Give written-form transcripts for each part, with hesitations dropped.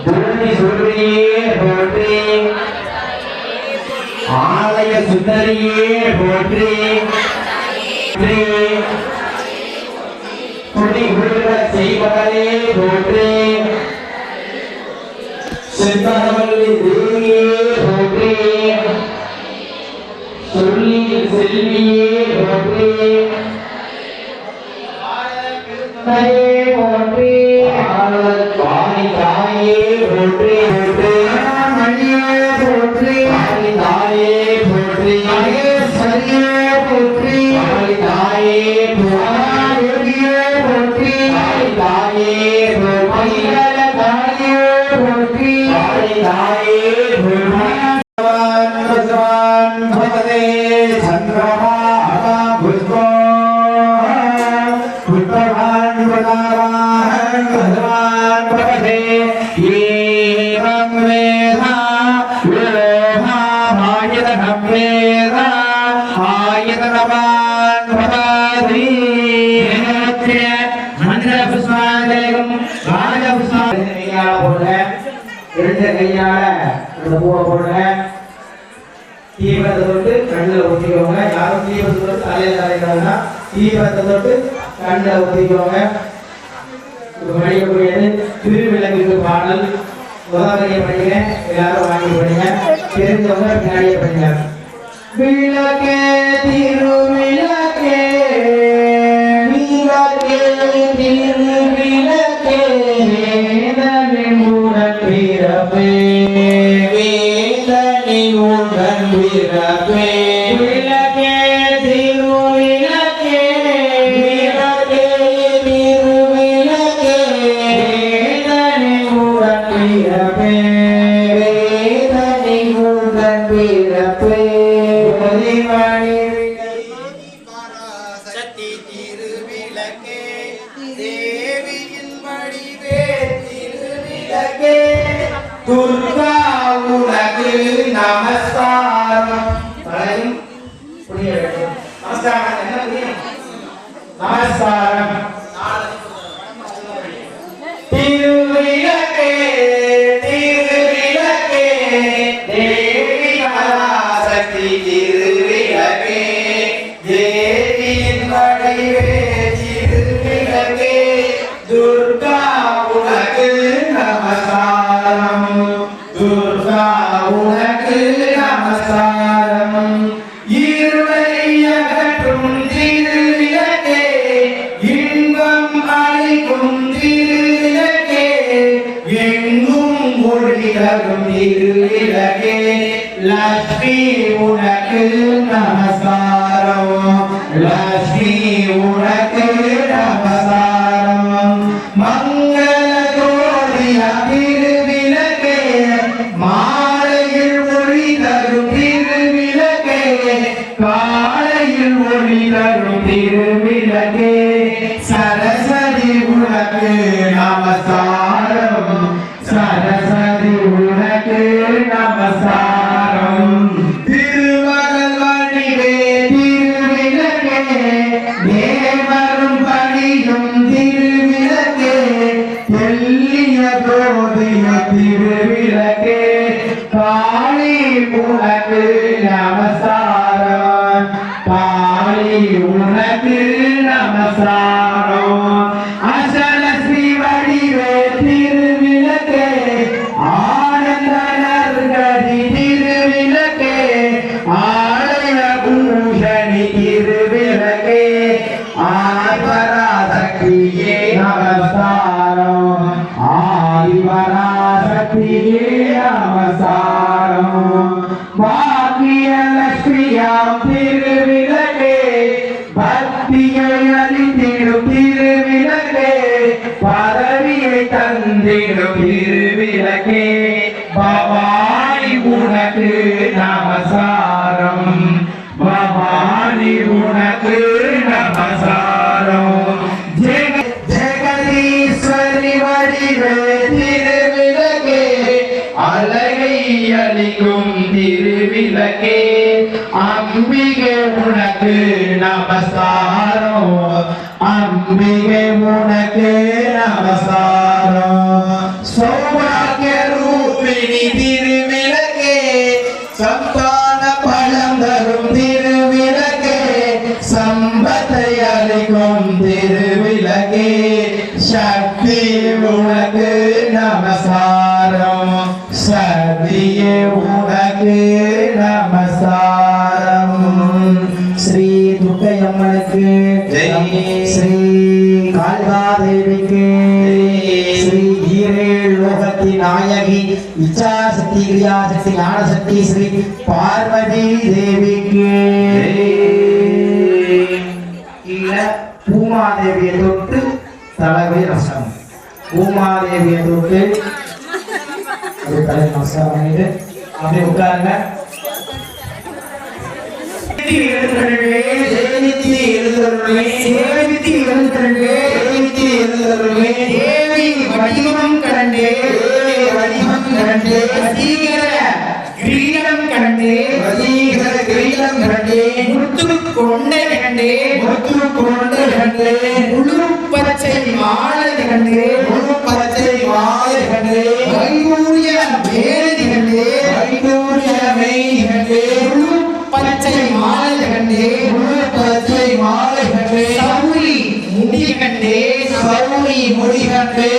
பூமி சுடரியே போற்றி ஆலய சுந்தரியே போற்றி குடி குருக செய்வதே போற்றி செந்தவல்லி தேவியே போற்றி சொல்லி செல்வியே போற்றி போற்றி வாணி தாயே போற்றி மணியே போற்றி தாயே போற்றி சரியே போற்றி தாயே போற்றியே போற்றி தாயே போற்றி தாயே போற்றி தாயே போற்றி சந்திரமா புஷ்போ புஷ்பவான் பதாவான் பகவான் பிரபதே ஏவம் வேதா விலோஹா ஆயதனம் வேதா ஆயதனவான் பிரபதே மந்திர புஷ்பாந்தேகம் ராஜ புஷ்பாந்தேகம் போல இரண்டு கையால அந்த பூவை போடுங்க. தீபத்தை தொட்டு கண்ணில் ஊற்றிக்கோங்க. யாரும் தீபத்தை தொட்டு தலையில் தலைக்கிறாங்கன்னா தீபத்தை தொட்டு கண்ணில் ஊற்றிக்கோங்க. படிக்கக்கூடியது திருவிளக்கு பாடல். உதவியை படிங்க, எல்லாரும் வாங்கி படிங்க. தெரிஞ்சவங்க பின்னாடியே படிங்க. விளக்கே திருவிளக்கே விளக்கே திருவிளக்கே வேதனை மூடன் பிறப்பே வேதனை மூடன் பிறப்பே விளக்கே திருவிளக்கே விளக்கே திருவிளக்கே வேதனை மூடன் பிறப்பே வேதனை மூடன் பிறப்பே சக்தி திருவிளக்கே தேவியின் வடிவே திருவிளக்கே துர்கா உனக்கு நமஸ்காரம். புரிய வேண்டும். நமஸ்காரம் என்ன புரியும்? நமஸ்காரம். திருவிளக்கே திருவிளக்கே தேவி பராசக்தி திருவிளக்கே தேவியின் வடிவே திருவிளக்கே துர்கா உனக்கு நமஸ்காரம். துர்கா உனக்கு நமஸ்காரம். இருளை அகற்றும் திருவிளக்கே இன்பம் அளிக்கும் திருவிளக்கே எங்கும் ஒளி தரும் திருவிளக்கே லட்சுமி உனக்கு நமஸ்காரம். லட்சுமி உனக்கு நமஸ்காரம். மங்கள தோழிய திருவிளக்கே மாலையில் ஒளி தரும் திருவிளக்கே காலையில் ஒளி தரும் திருவிளக்கே சரஸ்வதி உனக்கு நமஸ்காரம். சரஸ்வதி உனக்கு நமஸ்காரம். திருமகள் வடிவே திருவிளக்கே தேவரும் பணியும் திருவிளக்கே தெல்லிய தோதிய திருவிளக்கே காளி உனக்கு நமஸ்காரம். காளி உனக்கு நமஸ்காரம். அசலஸ்ரீ வடிவே திருவிளக்கே ஆனந்த நற்கதி திருவிளக்கே ஆலய பூஷணி திருவிளக்கே ஆதிபராசக்தியே நமஸ்காரம். ஆதிபராசக்தியே நமஸ்காரம். பாக்கியலட்சுமியாம் திருவிளக்கே பக்தியை அளித்திடும் திருவிளக்கே பதவியை தந்திடும் திருவிளக்கே பவானி உனக்கு நமஸ்காரம். பவானி உனக்கு நமஸ்காரம். ஜெகதீஸ்வரி வடிவே திருவிளக்கே அழகை அளிக்கும் திருவிளக்கே அம்பிகை உனக்கு நமஸ்காரம். அம்பிகை உனக்கு நமஸ்காரம். சௌபாக்கிய மேனி திருவிளக்கே சந்தான பழம் தரும் திருவிளக்கே சம்பத்தை அளிக்கும் திருவிளக்கே சக்தி உனக்கு நமஸ்காரம் சக்தியே உனக்கு நமஸ்காரம் ஸ்ரீ துர்க்கை அம்மனுக்கு ஸ்ரீ காளிகாதேவிக்கு ஸ்ரீ ஈரேழ் லோகத்தின் நாயகி இச்சாசக்தி கிரியாசக்தி ஞானசக்தி ஸ்ரீ பார்வதி தேவிக்கு கீழே பூமாதேவியை தொட்டு தலைவை ரசம் பூமாதேவியை தொட்டு அப்படியே தலை நமஸ்காரம் பண்ணிட்டு அப்படியே உட்காருங்க. வடிவம் கண்டே வடிவம் கண்டே கிரீடம் கண்டே வசீகர கிரீடம் கண்டே முத்து கொண்டை கண்டே முத்து கொண்டை கண்டே முழு பச்சை மாலை கண்டே முழு பச்சை மாலை கண்டே வைடூரிய மேனி கண்டே வைடூரிய மேனி கண்டே முழு பச்சை மாலை கண்டே முழு பச்சை மாலை கண்டே சௌரி முடி கண்டே சௌரி முடி கண்டே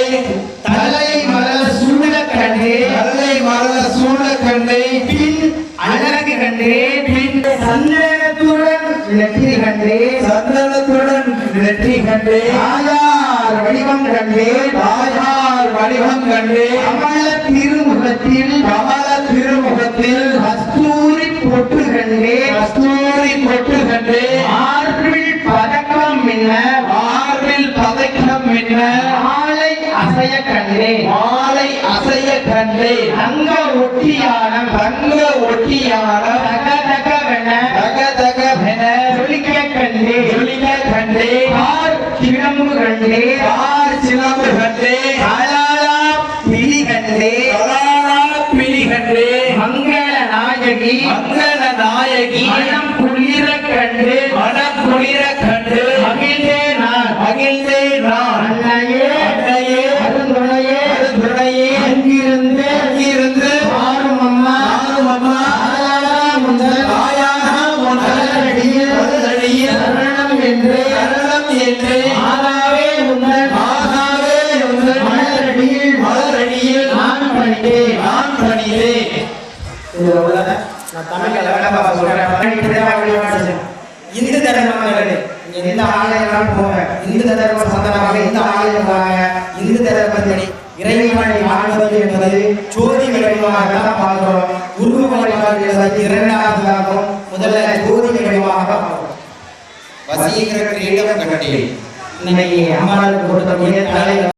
தலை மலர் சூட கண்டே தலை மலர் சூட கண்டே பின் அழகு கண்டே பின் சந்தனத்துடன் நெற்றி கண்டே சந்தனத்துடன் நெற்றி கண்டே தாயார் வடிவம் கண்டே தாயார் வடிவம் கண்டே கமல திருமுகத்தில் கஸ்தூரி பொட்டு கண்டே கஸ்தூரி பொட்டு கண்டே மார்பில் பதக்கம் மின்ன மார்பில் பதக்கம் மின்ன மாலை அசைய கண்டே மாலை அசைய கண்டே தங்க ஒட்டியானம் தகதகவென ஜொலிக்க கண்டே ஆர் சிலம்பு கண்டே அலாலா பிடி கண்டே மங்கள நாயகி மனம் குளிர கண்டு மகிழ்ந்தே நான் அன்னையே அருந்துணையே அங்கிருந்து ஆறும் அம்மா சரணம் என்று ஆகாவே உந்தன் மலரடியில் நான் பணிந்தேன். இதுல உள்ளத நான் தமிழ்ல விளக்கமா சொல்றேன். இந்து தர்மங்களே எந்த ஆலயம் போங்க, இந்து தர்ம சந்தனமாக எந்த ஆலயம் போங்க, இந்து தர்மப்படி இறைவனை வாழ்வது என்பது ஜோதி வடிவமாக தான் பார்க்கிறோம். உருவ வழிபாடு என்பது இரண்டாவதாகவும் முதல்ல ஜோதி வடிவமாக பார்க்கிறோம். வசீகர கிரீடம் கண்டே இன்னைக்கு அம்மாளுக்கு கொடுக்கக்கூடிய தலை